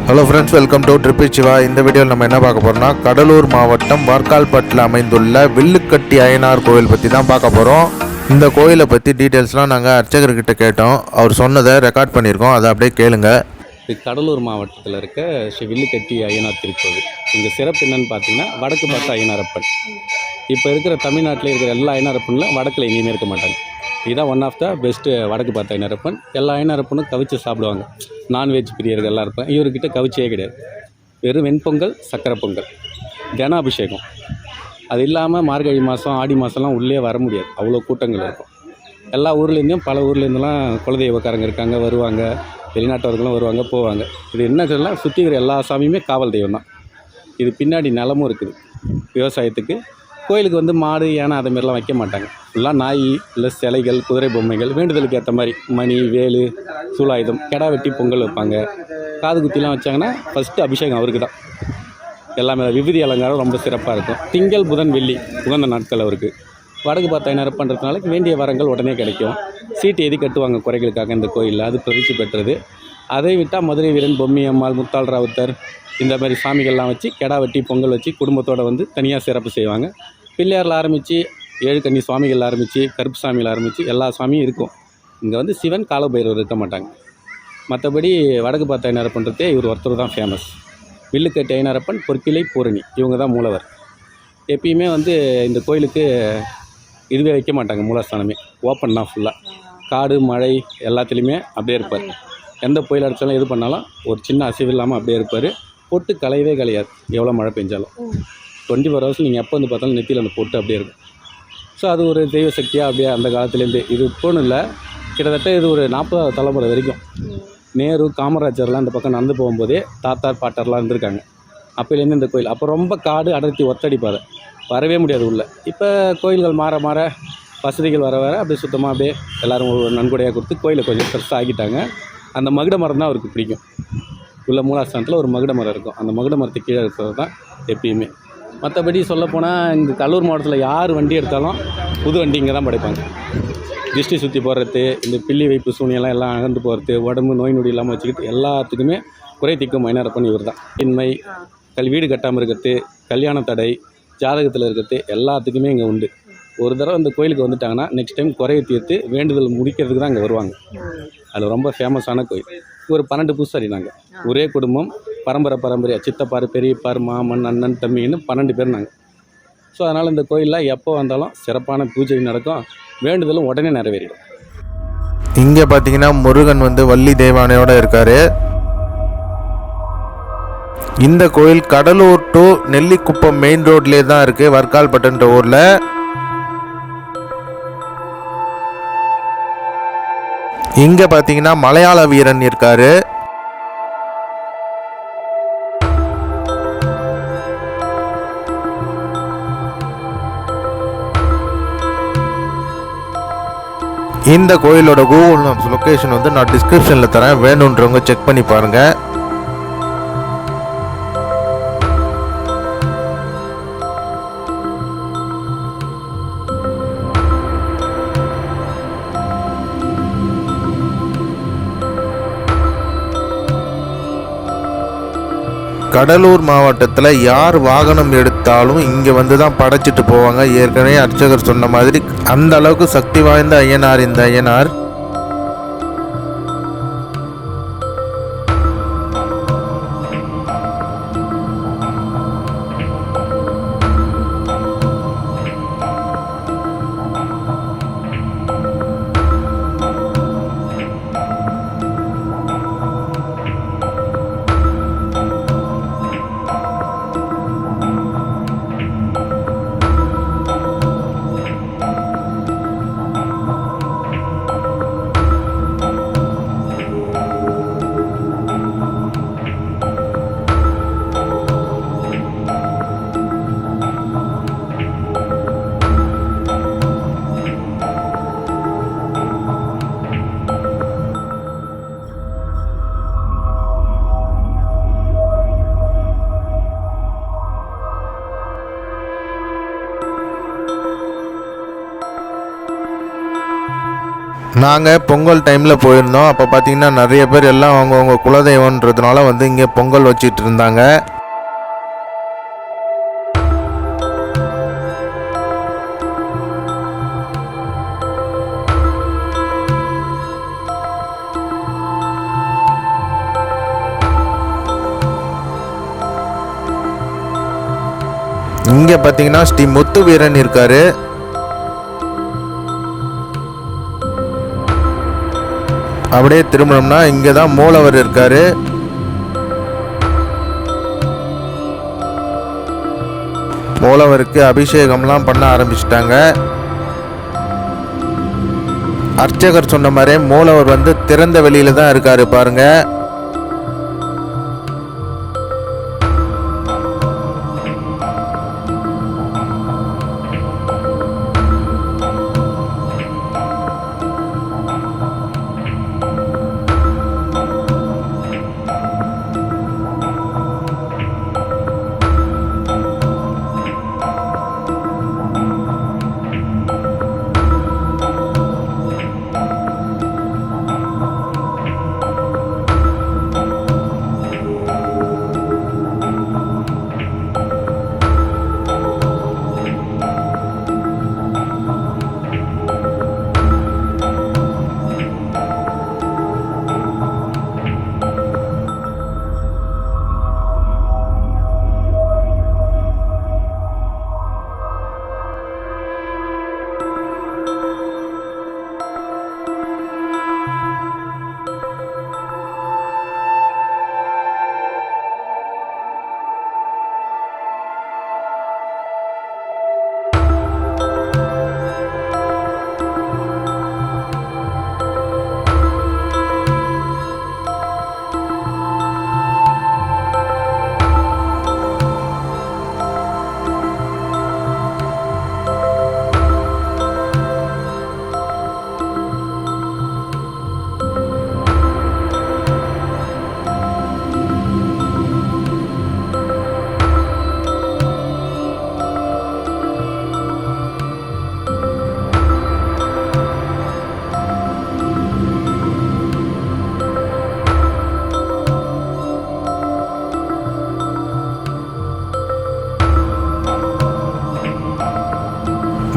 Hello friends, welcome to trip Siva. இந்த வீடியோவில் நம்ம என்ன பார்க்க போகிறோம்னா, கடலூர் மாவட்டம் வார்க்கால்பட்டில் அமைந்துள்ள வில்லுக்கட்டி அய்யனார் கோயில் பற்றி தான் பார்க்க போகிறோம். இந்த கோயிலை பற்றி டீட்டெயில்ஸ்லாம் நாங்கள் அர்ச்சகர்கிட்ட கேட்டோம். அவர் சொன்னதை ரெக்கார்ட் பண்ணியிருக்கோம், அதை அப்படியே கேளுங்க. இது கடலூர் மாவட்டத்தில் இருக்க ஸ்ரீ வில்லுக்கட்டி அய்யனார் திருக்கோவில். இந்த சிறப்பு என்னென்னு பார்த்தீங்கன்னா, வடக்கு பார்த்த அய்யனாரப்பன். இப்போ இருக்கிற தமிழ்நாட்டில் இருக்கிற எல்லா அய்யனாரப்பனில் வடக்கில் எங்கேயுமே இருக்க மாட்டாங்க. இதுதான் ஒன் ஆஃப் த பெஸ்ட்டு வடக்கு பார்த்த அய்யனாரப்பன். எல்லா அய்யனாரப்பனும் கவிச்சு சாப்பிடுவாங்க. நான்வெஜ் பிரியர்கள் எல்லாம் இருப்பேன். இவர்கிட்ட கவிச்சே கிடையாது. வெறும் வெண்பொங்கல், சக்கரை பொங்கல், கனாபிஷேகம். அது இல்லாமல் மார்கழி மாதம், ஆடி மாதம்லாம் உள்ளே வர முடியாது, அவ்வளோ கூட்டங்கள் இருக்கும். எல்லா ஊர்லேருந்தும் பல ஊர்லேருந்துலாம் குலதெய்வக்காரங்க இருக்காங்க, வருவாங்க. வெளிநாட்டவர்களும் வருவாங்க, போவாங்க. இது என்ன சொல்லலாம், சுற்றி இருக்கிற எல்லா சாமியுமே காவல் தெய்வம் தான். இது பின்னாடி நிலமும் இருக்குது விவசாயத்துக்கு. கோயிலுக்கு மாடு, யானை அதை மாதிரிலாம் வைக்க மாட்டாங்க. ஃபுல்லாக நாய், இல்லை சிலைகள், குதிரை பொம்மைகள், வேண்டுதலுக்கு ஏற்ற மாதிரி மணி, வேலு, சூலாயுதம், கெடா வெட்டி பொங்கல் வைப்பாங்க. காது குத்திலாம் வச்சாங்கன்னா ஃபஸ்ட்டு அபிஷேகம் அவருக்கு தான். எல்லாமே விபூதி அலங்காரம் ரொம்ப சிறப்பாக இருக்கும். திங்கள், புதன், வெள்ளி உகந்த நாட்கள் அவருக்கு. வடக்கு பார்த்த அய்யனார் பண்ணுறதுனால வேண்டிய வரங்கள் உடனே கிடைக்கும். சீட்டு எதி கட்டுவாங்க குறைகளுக்காக இந்த கோயிலில், அது பிரதிச்சி பெற்றது. அதை விட்டால் மதுரை வீரன், பொம்மி அம்மாள், முத்தாள் ராவுத்தர், இந்த மாதிரி சாமிகள்லாம் வச்சு கெடா வெட்டி பொங்கல் வச்சு குடும்பத்தோடு தனியாக சிறப்பு செய்வாங்க. பிள்ளையாரில் ஆரம்பித்து 7 கன்னி சுவாமிகள் ஆரம்பித்து கருப்பு சாமியில் ஆரம்பித்து எல்லா சாமியும் இருக்கும். இங்கே சிவன், காலபைரவர் இருக்க மாட்டாங்க. மற்றபடி வடக்கு பார்த்த அய்யனார் பண்ணுறதே இவர் ஒருத்தர் தான் ஃபேமஸ். வில்லுக்கட்டி அய்யனாரப்பன், பொற்கிளை, பூரணி, இவங்க தான் மூலவர். எப்பயுமே இந்த கோயிலுக்கு இதுவே வைக்க மாட்டாங்க, மூலஸ்தானமே ஓப்பன் தான் ஃபுல்லாக. காடு, மழை எல்லாத்துலேயுமே அப்படியே இருப்பார். எந்த கோயில் அடித்தாலும் எது பண்ணாலும் ஒரு சின்ன அசைவு இல்லாமல் அப்படியே இருப்பார். பொட்டு கலையவே கலையாது, எவ்வளோ மழை பெஞ்சாலும். 24 ஹவர்ஸ் நீங்கள் எப்போ பார்த்தாலும் நெத்தியில் அந்த பொட்டு அப்படியே இருக்கும். ஸோ அது ஒரு தெய்வ சக்தியாக அப்படியே அந்த காலத்துலேருந்து. இது இப்போன்னு இல்லை, கிட்டத்தட்ட இது ஒரு 40வது தலைமுறை வரைக்கும். நேரு, காமராஜர்லாம் இந்த பக்கம் நடந்து போகும்போதே தாத்தார், பாட்டர்லாம் இருந்திருக்காங்க. அப்போலேருந்து இந்த கோயில். அப்போ ரொம்ப காடு அடர்த்தி, ஒத்தடிப்பாதை, வரவே முடியாது உள்ளே. இப்போ கோயில்கள் மாற மாற, வசதிகள் வர வர அப்படியே சுத்தமாக அப்படியே எல்லோரும் ஒரு நன்கொடையாக கொடுத்து கோயிலை கொஞ்சம் பெருசாக ஆக்கிட்டாங்க. அந்த மகுட மரம் தான் அவருக்கு பிடிக்கும். உள்ள மூலாஸ்தானத்தில் ஒரு மகுட மரம் இருக்கும். அந்த மகுட மரத்துக்கு கீழே இருக்கிறது தான் எப்பயுமே. மற்றபடி சொல்லப்போனால் இந்த கடலூர் மாவட்டத்தில் யார் வண்டி எடுத்தாலும் புது வண்டி இங்கே தான் படைப்பாங்க. திருஷ்டி சுற்றி போடுறது, இந்த பில்லி வைப்பு சூனியெல்லாம் எல்லாம் அகன்று போகிறது, உடம்பு நோய் நொடி இல்லாமல் வச்சுக்கிட்டு எல்லாத்துக்குமே குறை தீர்க்கும் அய்யனாரப்பன் இவர் தான். இன்மை, வீடு கட்டாமல் இருக்கிறது, கல்யாண தடை, ஜாதகத்தில் இருக்கிறது எல்லாத்துக்குமே இங்கே உண்டு. ஒரு தடவை இந்த கோயிலுக்கு வந்துட்டாங்கன்னா நெக்ஸ்ட் டைம் குறையை தீர்த்து வேண்டுதல் முடிக்கிறதுக்கு தான் இங்கே வருவாங்க. அது ரொம்ப ஃபேமஸான கோயில். ஒரு 12 பூசாரி நாங்கள், ஒரே குடும்பம், பரம்பரையாக சித்தப்பார், பெரியப்பார், மாமன், அண்ணன், தம்பின்னு 12 பேர் நாங்கள். ஸோ அதனால் இந்த கோயிலில் எப்போ வந்தாலும் சிறப்பான பூஜை நடக்கும், வேண்டுதலும் உடனே நிறைவேறிடும். இங்கே பார்த்தீங்கன்னா முருகன் வள்ளி தேவானையோடு இருக்கார். இந்த கோயில் கடலூர் டு நெல்லிக்குப்பம் மெயின் ரோட்லேயே தான் இருக்குது, வார்க்கால்பட்டுன்ற ஊரில். இங்கே பார்த்தீங்கன்னா மலையாள வீரன் இருக்காரு. இந்த கோயிலோட கூகுள் மேப்ஸ் லொக்கேஷன் நான் டிஸ்கிரிப்ஷனில் தரேன், வேணுன்றவங்க செக் பண்ணி பாருங்கள். கடலூர் மாவட்டத்தில் யார் வாகனம் எடுத்தாலும் இங்கே தான் படைச்சிட்டு போவாங்க. ஏற்கனவே அர்ச்சகர் சொன்ன மாதிரி அந்த அளவுக்கு சக்தி வாய்ந்த அய்யனார் இந்த அய்யனார். நாங்கள் பொங்கல் டைமில் போயிருந்தோம். அப்போ பார்த்தீங்கன்னா நிறைய பேர் எல்லாம் அவங்கவுங்க குலதெய்வன்றதுனால வந்து இங்கே பொங்கல் வச்சிட்டு இருந்தாங்க. இங்கே பார்த்தீங்கன்னா ஸ்ரீ முத்து வீரன் இருக்காரு. அப்படியே திரும்பணும்னா இங்கே தான் மூலவர் இருக்காரு. மூலவருக்கு அபிஷேகம்லாம் பண்ண ஆரம்பிச்சிட்டாங்க. அர்ச்சகர் சொன்ன மாதிரி மூலவர் வந்து திறந்த வெளியில தான் இருக்காரு பாருங்க.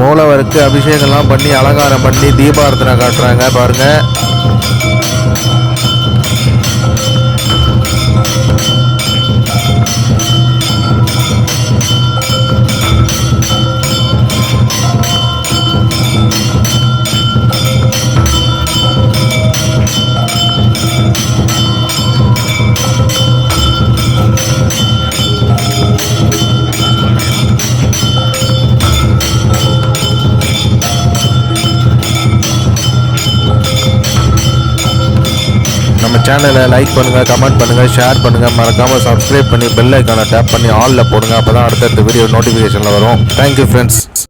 மூலவருக்கு அபிஷேகம்லாம் பண்ணி அலங்காரம் பண்ணி தீபாரத்தனை காட்டுறாங்க பாருங்க. நம்ம சேனலை லைக் பண்ணுங்கள், கமெண்ட் பண்ணுங்கள், ஷேர் பண்ணுங்கள், மறக்காமல் சப்ஸ்கிரைப் பண்ணி பெல் ஐக்கானை டேப் பண்ணி ஆலில் போடுங்க. அப்போ தான் அடுத்தடுத்த வீடியோ நோட்டிஃபிகேஷனில் வரும். Thank you friends.